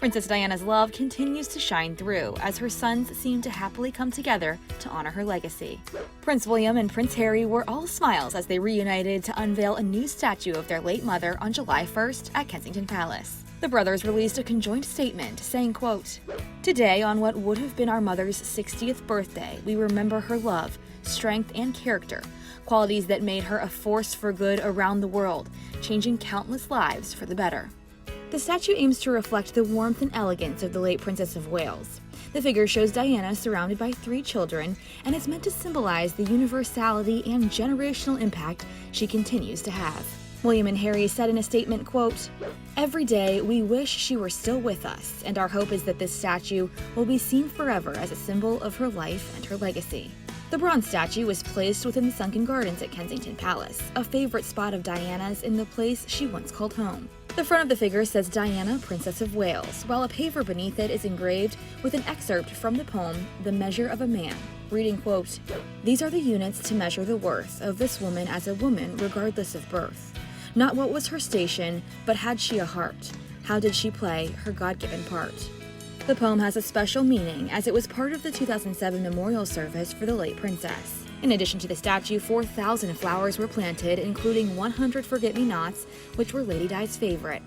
Princess Diana's love continues to shine through as her sons seem to happily come together to honor her legacy. Prince William and Prince Harry were all smiles as they reunited to unveil a new statue of their late mother on July 1st at Kensington Palace. The brothers released a conjoined statement saying, quote, "Today, on what would have been our mother's 60th birthday, we remember her love, strength, and character, qualities that made her a force for good around the world, changing countless lives for the better." The statue aims to reflect the warmth and elegance of the late Princess of Wales. The figure shows Diana surrounded by 3 children and is meant to symbolize the universality and generational impact she continues to have. William and Harry said in a statement, quote, "Every day we wish she were still with us, and our hope is that this statue will be seen forever as a symbol of her life and her legacy." The bronze statue was placed within the Sunken Gardens at Kensington Palace, a favorite spot of Diana's in the place she once called home. The front of the figure says Diana, Princess of Wales, while a paver beneath it is engraved with an excerpt from the poem The Measure of a Man, reading, quote, "These are the units to measure the worth of this woman as a woman regardless of birth. Not what was her station, but had she a heart? How did she play her God-given part?" The poem has a special meaning as it was part of the 2007 memorial service for the late princess. In addition to the statue, 4,000 flowers were planted, including 100 forget-me-nots, which were Lady Di's favorite.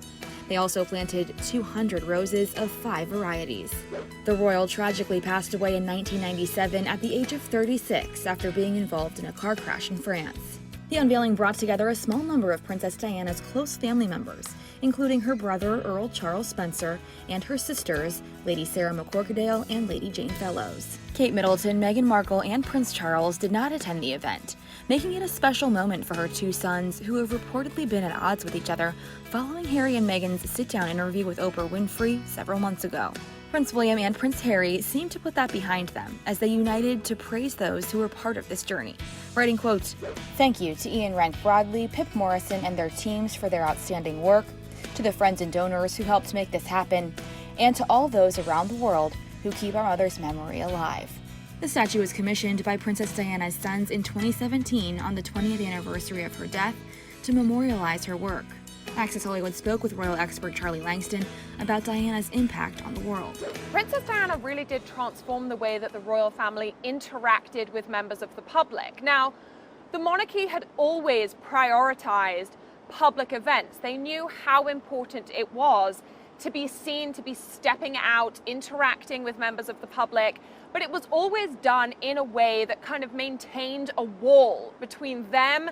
They also planted 200 roses of 5 varieties. The royal tragically passed away in 1997 at the age of 36 after being involved in a car crash in France. The unveiling brought together a small number of Princess Diana's close family members, including her brother Earl Charles Spencer and her sisters, Lady Sarah McCorquodale and Lady Jane Fellows. Kate Middleton, Meghan Markle, and Prince Charles did not attend the event, making it a special moment for her 2 sons who have reportedly been at odds with each other following Harry and Meghan's sit-down interview with Oprah Winfrey several months ago. Prince William and Prince Harry seemed to put that behind them as they united to praise those who were part of this journey, writing, quote, "Thank you to Ian Rank Broadley, Pip Morrison, and their teams for their outstanding work, to the friends and donors who helped make this happen, and to all those around the world who keep our mother's memory alive." The statue was commissioned by Princess Diana's sons in 2017 on the 20th anniversary of her death to memorialize her work. Access Hollywood spoke with royal expert Charlie Langston about Diana's impact on the world. Princess Diana really did transform the way that the royal family interacted with members of the public. Now, the monarchy had always prioritized public events. They knew how important it was to be seen, to be stepping out, interacting with members of the public, but it was always done in a way that kind of maintained a wall between them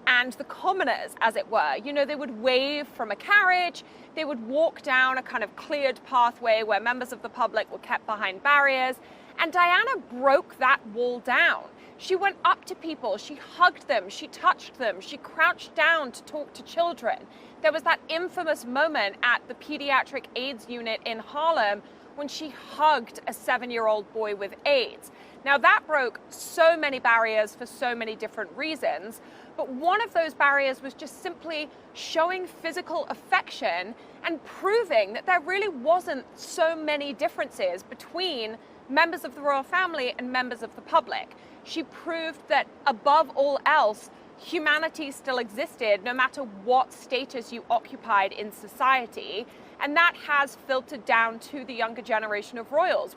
and the commoners, as it were. You know, they would wave from a carriage, they would walk down a kind of cleared pathway where members of the public were kept behind barriers, and Diana broke that wall down. She went up to people, she hugged them, she touched them, she crouched down to talk to children. There was that infamous moment at the pediatric AIDS unit in Harlem when she hugged a 7-year-old boy with AIDS. Now that broke so many barriers for so many different reasons, but one of those barriers was just simply showing physical affection and proving that there really wasn't so many differences between members of the royal family and members of the public. She proved that above all else, humanity still existed no matter what status you occupied in society, and that has filtered down to the younger generation of royals.